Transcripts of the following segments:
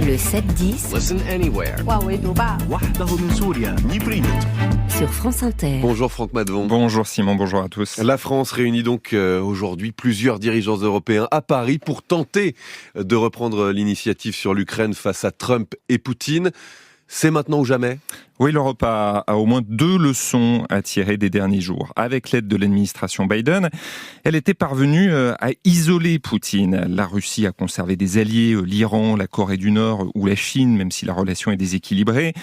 Le 7-10 Listen anywhere. sur France Inter. Bonjour Franck Madevon. Bonjour Simon, bonjour à tous. La France réunit donc aujourd'hui plusieurs dirigeants européens à Paris pour tenter de reprendre l'initiative sur l'Ukraine face à Trump et Poutine. C'est maintenant ou jamais ? Oui, l'Europe a au moins 2 leçons à tirer des derniers jours. Avec l'aide de l'administration Biden, elle était parvenue à isoler Poutine. La Russie a conservé des alliés, l'Iran, la Corée du Nord ou la Chine, même si la relation est déséquilibrée.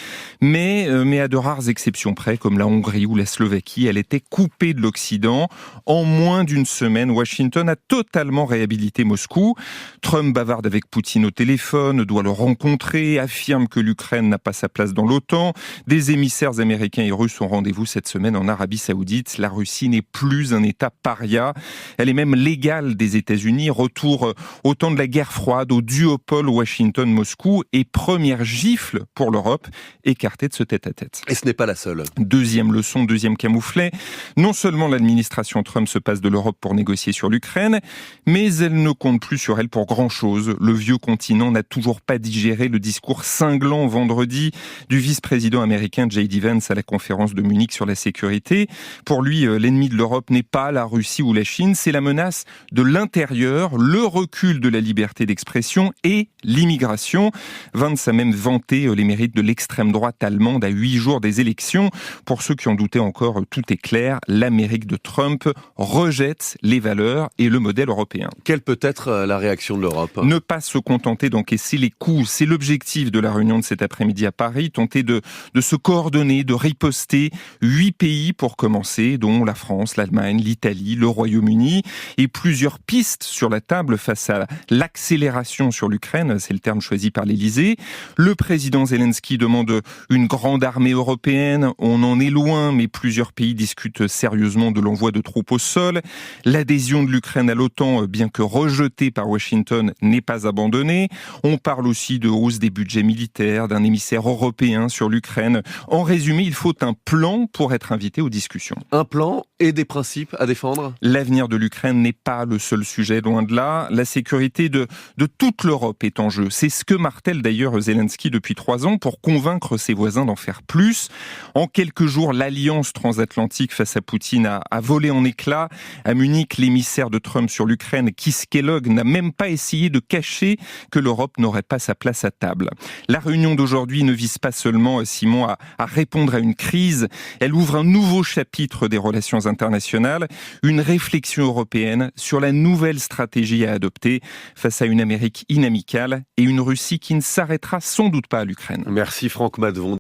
Mais à de rares exceptions près, comme la Hongrie ou la Slovaquie, elle était coupée de l'Occident. En moins d'une semaine, Washington a totalement réhabilité Moscou. Trump bavarde avec Poutine au téléphone, doit le rencontrer, affirme que l'Ukraine n'a pas sa place dans l'OTAN. Des émissaires américains et russes ont rendez-vous cette semaine en Arabie Saoudite. La Russie n'est plus un État paria. Elle est même légale des États-Unis. Retour au temps de la guerre froide, au duopole Washington-Moscou et première gifle pour l'Europe, écartée de ce tête-à-tête. Et ce n'est pas la seule. Deuxième leçon, deuxième camouflet. Non seulement l'administration Trump se passe de l'Europe pour négocier sur l'Ukraine, mais elle ne compte plus sur elle pour grand-chose. Le vieux continent n'a toujours pas digéré le discours cinglant vendredi du vice-président américain J.D. Vance à la conférence de Munich sur la sécurité. Pour lui, l'ennemi de l'Europe n'est pas la Russie ou la Chine, c'est la menace de l'intérieur, le recul de la liberté d'expression et l'immigration. Vance a même vanté les mérites de l'extrême droite allemande à 8 jours des élections. Pour ceux qui en doutaient encore, tout est clair. L'Amérique de Trump rejette les valeurs et le modèle européen. Quelle peut être la réaction de l'Europe ? Ne pas se contenter d'encaisser les coups, c'est l'objectif de la réunion de cet après-midi à Paris, tenter de se coordonner, de riposter. 8 pays pour commencer, dont la France, l'Allemagne, l'Italie, le Royaume-Uni, et plusieurs pistes sur la table face à l'accélération sur l'Ukraine, c'est le terme choisi par l'Élysée. Le président Zelensky demande une grande armée européenne, on en est loin, mais plusieurs pays discutent sérieusement de l'envoi de troupes au sol. L'adhésion de l'Ukraine à l'OTAN, bien que rejetée par Washington, n'est pas abandonnée. On parle aussi de hausse des budgets militaires, d'un émissaire européen sur l'Ukraine. En résumé, il faut un plan pour être invité aux discussions. Un plan et des principes à défendre ? L'avenir de l'Ukraine n'est pas le seul sujet, loin de là. La sécurité de toute l'Europe est en jeu. C'est ce que martèle d'ailleurs Zelensky depuis 3 ans pour convaincre ses voisins d'en faire plus. En quelques jours, l'alliance transatlantique face à Poutine a volé en éclats. À Munich, l'émissaire de Trump sur l'Ukraine, Keith Kellogg, n'a même pas essayé de cacher que l'Europe n'aurait pas sa place à table. La réunion d'aujourd'hui ne vise pas seulement, Simon, à répondre à une crise. Elle ouvre un nouveau chapitre des relations internationales, une réflexion européenne sur la nouvelle stratégie à adopter face à une Amérique inamicale et une Russie qui ne s'arrêtera sans doute pas à l'Ukraine. Merci Franck Madevon.